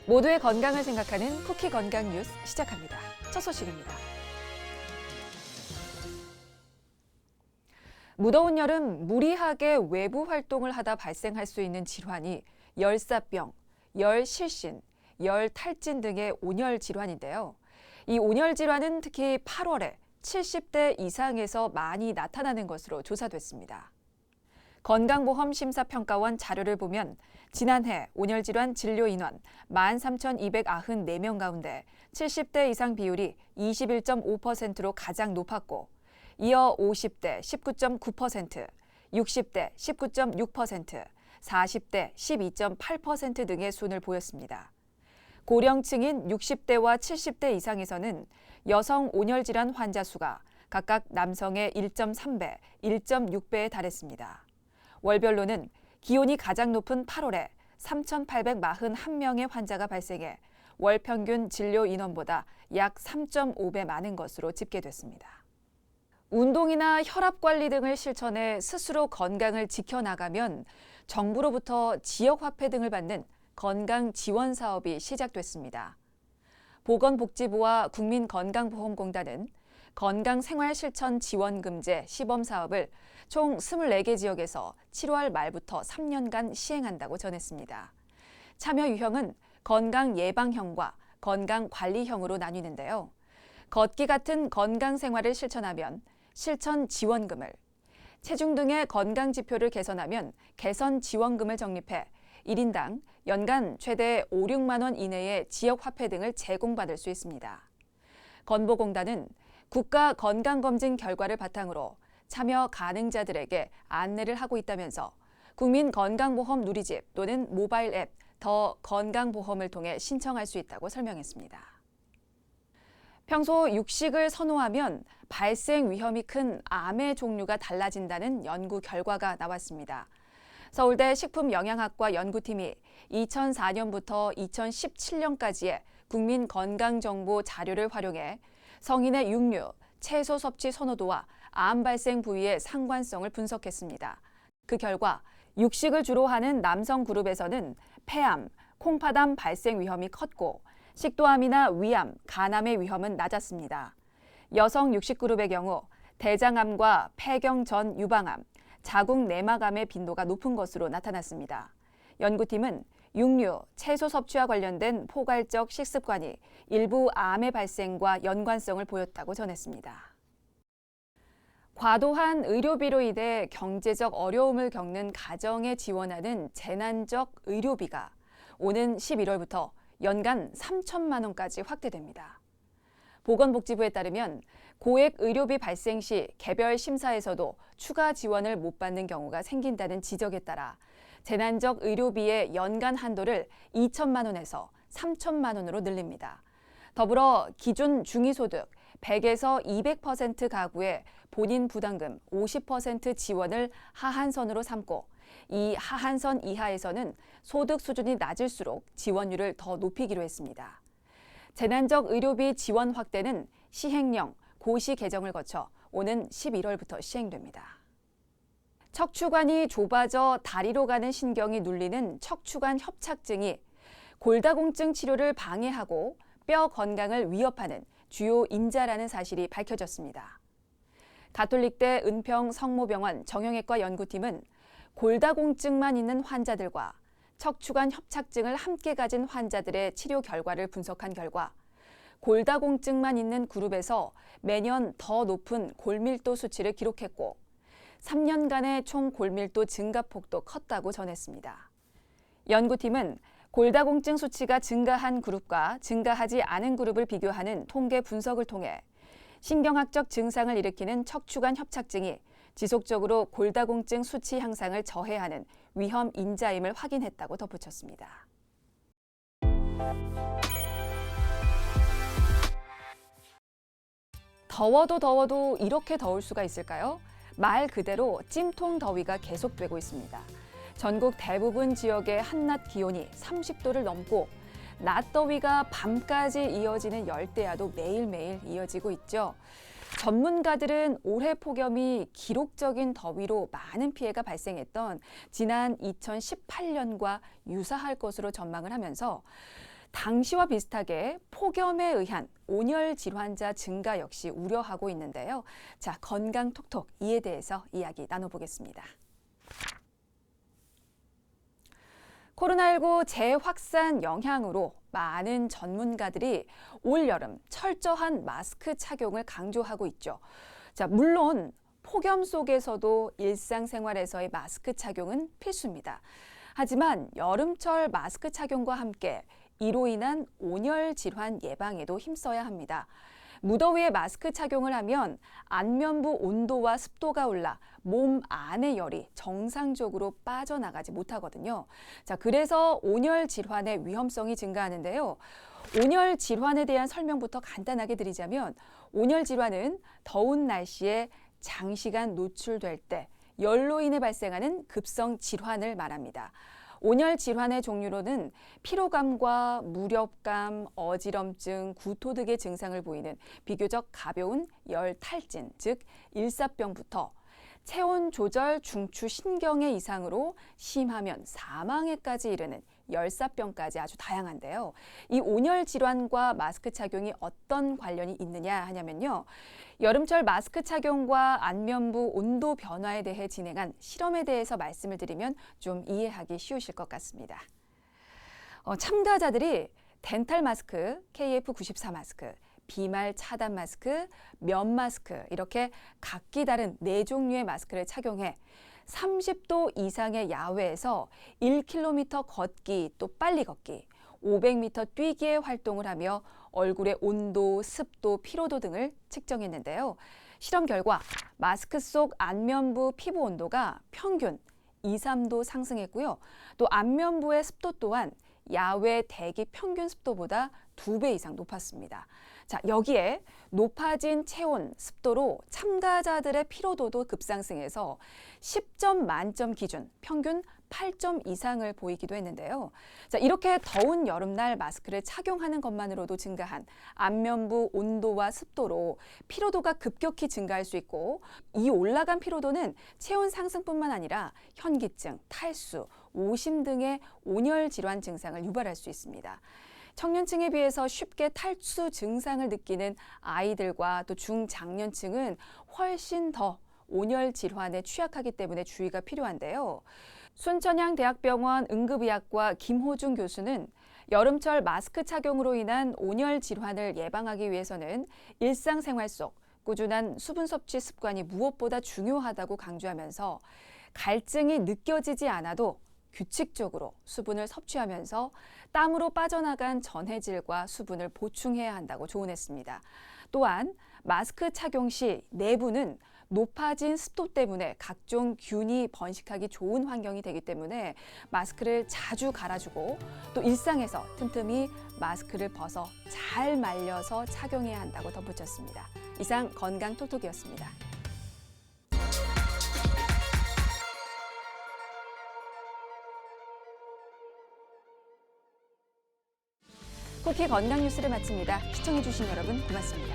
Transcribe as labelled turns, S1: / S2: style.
S1: 모두의 건강을 생각하는 쿠키 건강 뉴스 시작합니다. 첫 소식입니다. 무더운 여름 무리하게 외부 활동을 하다 발생할 수 있는 질환이 열사병, 열실신, 열탈진 등의 온열 질환인데요. 이 온열 질환은 특히 8월에 70대 이상에서 많이 나타나는 것으로 조사됐습니다. 건강보험심사평가원 자료를 보면 지난해 온열질환 진료 인원 13,294명 가운데 70대 이상 비율이 21.5%로 가장 높았고, 이어 50대 19.9%, 60대 19.6%, 40대 12.8% 등의 순을 보였습니다. 고령층인 60대와 70대 이상에서는 여성 온열질환 환자 수가 각각 남성의 1.3배, 1.6배에 달했습니다. 월별로는 기온이 가장 높은 8월에 3,841명의 환자가 발생해 월 평균 진료 인원보다 약 3.5배 많은 것으로 집계됐습니다. 운동이나 혈압 관리 등을 실천해 스스로 건강을 지켜나가면 정부로부터 지역화폐 등을 받는 건강 지원 사업이 시작됐습니다. 보건복지부와 국민건강보험공단은 건강생활실천지원금제 시범사업을 총 24개 지역에서 7월 말부터 3년간 시행한다고 전했습니다. 참여 유형은 건강예방형과 건강관리형으로 나뉘는데요. 걷기 같은 건강생활을 실천하면 실천지원금을, 체중 등의 건강지표를 개선하면 개선지원금을 적립해 1인당 연간 최대 5, 6만 원 이내의 지역화폐 등을 제공받을 수 있습니다. 건보공단은 국가 건강검진 결과를 바탕으로 참여 가능자들에게 안내를 하고 있다면서 국민건강보험 누리집 또는 모바일 앱 더 건강보험을 통해 신청할 수 있다고 설명했습니다. 평소 육식을 선호하면 발생 위험이 큰 암의 종류가 달라진다는 연구 결과가 나왔습니다. 서울대 식품영양학과 연구팀이 2004년부터 2017년까지의 국민건강정보 자료를 활용해 성인의 육류, 채소 섭취 선호도와 암 발생 부위의 상관성을 분석했습니다. 그 결과 육식을 주로 하는 남성 그룹에서는 폐암, 콩팥암 발생 위험이 컸고 식도암이나 위암, 간암의 위험은 낮았습니다. 여성 육식 그룹의 경우 대장암과 폐경 전 유방암, 자궁 내막암의 빈도가 높은 것으로 나타났습니다. 연구팀은 육류, 채소 섭취와 관련된 포괄적 식습관이 일부 암의 발생과 연관성을 보였다고 전했습니다. 과도한 의료비로 인해 경제적 어려움을 겪는 가정에 지원하는 재난적 의료비가 오는 11월부터 연간 3천만 원까지 확대됩니다. 보건복지부에 따르면 고액 의료비 발생 시 개별 심사에서도 추가 지원을 못 받는 경우가 생긴다는 지적에 따라 재난적 의료비의 연간 한도를 2천만 원에서 3천만 원으로 늘립니다. 더불어 기준 중위소득 100에서 200% 가구의 본인 부담금 50% 지원을 하한선으로 삼고, 이 하한선 이하에서는 소득 수준이 낮을수록 지원율을 더 높이기로 했습니다. 재난적 의료비 지원 확대는 시행령, 고시 개정을 거쳐 오는 11월부터 시행됩니다. 척추관이 좁아져 다리로 가는 신경이 눌리는 척추관 협착증이 골다공증 치료를 방해하고 뼈 건강을 위협하는 주요 인자라는 사실이 밝혀졌습니다. 가톨릭대 은평 성모병원 정형외과 연구팀은 골다공증만 있는 환자들과 척추관 협착증을 함께 가진 환자들의 치료 결과를 분석한 결과 골다공증만 있는 그룹에서 매년 더 높은 골밀도 수치를 기록했고 3년간의 총 골밀도 증가폭도 컸다고 전했습니다. 연구팀은 골다공증 수치가 증가한 그룹과 증가하지 않은 그룹을 비교하는 통계 분석을 통해 신경학적 증상을 일으키는 척추관 협착증이 지속적으로 골다공증 수치 향상을 저해하는 위험 인자임을 확인했다고 덧붙였습니다. 더워도 이렇게 더울 수가 있을까요? 말 그대로 찜통 더위가 계속되고 있습니다. 전국 대부분 지역의 한낮 기온이 30도를 넘고 낮더위가 밤까지 이어지는 열대야도 매일매일 이어지고 있죠. 전문가들은 올해 폭염이 기록적인 더위로 많은 피해가 발생했던 지난 2018년과 유사할 것으로 전망을 하면서 당시와 비슷하게 폭염에 의한 온열 질환자 증가 역시 우려하고 있는데요. 자, 건강 톡톡 이에 대해서 이야기 나눠보겠습니다. 코로나19 재확산 영향으로 많은 전문가들이 올여름 철저한 마스크 착용을 강조하고 있죠. 자, 물론 폭염 속에서도 일상생활에서의 마스크 착용은 필수입니다. 하지만 여름철 마스크 착용과 함께 이로 인한 온열 질환 예방에도 힘써야 합니다. 무더위에 마스크 착용을 하면 안면부 온도와 습도가 올라 몸 안의 열이 정상적으로 빠져나가지 못하거든요. 자, 그래서 온열 질환의 위험성이 증가하는데요. 온열 질환에 대한 설명부터 간단하게 드리자면 온열 질환은 더운 날씨에 장시간 노출될 때 열로 인해 발생하는 급성 질환을 말합니다. 온열 질환의 종류로는 피로감과 무력감, 어지럼증, 구토 등의 증상을 보이는 비교적 가벼운 열탈진, 즉 일사병부터 체온 조절 중추 신경의 이상으로 심하면 사망에까지 이르는 열사병까지 아주 다양한데요. 이 온열 질환과 마스크 착용이 어떤 관련이 있느냐 하냐면요. 여름철 마스크 착용과 안면부 온도 변화에 대해 진행한 실험에 대해서 말씀을 드리면 좀 이해하기 쉬우실 것 같습니다. 참가자들이 덴탈 마스크, KF94 마스크, 비말 차단 마스크, 면 마스크 이렇게 각기 다른 4종류의 마스크를 착용해 30도 이상의 야외에서 1km 걷기 또 빨리 걷기, 500m 뛰기의 활동을 하며 얼굴의 온도, 습도, 피로도 등을 측정했는데요. 실험 결과 마스크 속 안면부 피부 온도가 평균 2, 3도 상승했고요. 또 안면부의 습도 또한 야외 대기 평균 습도보다 2배 이상 높았습니다. 자, 여기에 높아진 체온, 습도로 참가자들의 피로도도 급상승해서 10점 만점 기준 평균 8점 이상을 보이기도 했는데요. 자, 이렇게 더운 여름날 마스크를 착용하는 것만으로도 증가한 안면부 온도와 습도로 피로도가 급격히 증가할 수 있고 이 올라간 피로도는 체온 상승뿐만 아니라 현기증, 탈수, 오심 등의 온열 질환 증상을 유발할 수 있습니다. 청년층에 비해서 쉽게 탈수 증상을 느끼는 아이들과 또 중장년층은 훨씬 더 온열 질환에 취약하기 때문에 주의가 필요한데요. 순천향대학병원 응급의학과 김호중 교수는 여름철 마스크 착용으로 인한 온열 질환을 예방하기 위해서는 일상생활 속 꾸준한 수분 섭취 습관이 무엇보다 중요하다고 강조하면서 갈증이 느껴지지 않아도 규칙적으로 수분을 섭취하면서 땀으로 빠져나간 전해질과 수분을 보충해야 한다고 조언했습니다. 또한 마스크 착용 시 내부는 높아진 습도 때문에 각종 균이 번식하기 좋은 환경이 되기 때문에 마스크를 자주 갈아주고 또 일상에서 틈틈이 마스크를 벗어 잘 말려서 착용해야 한다고 덧붙였습니다. 이상 건강 톡톡이었습니다. 쿠키 건강 뉴스를 마칩니다. 시청해주신 여러분 고맙습니다.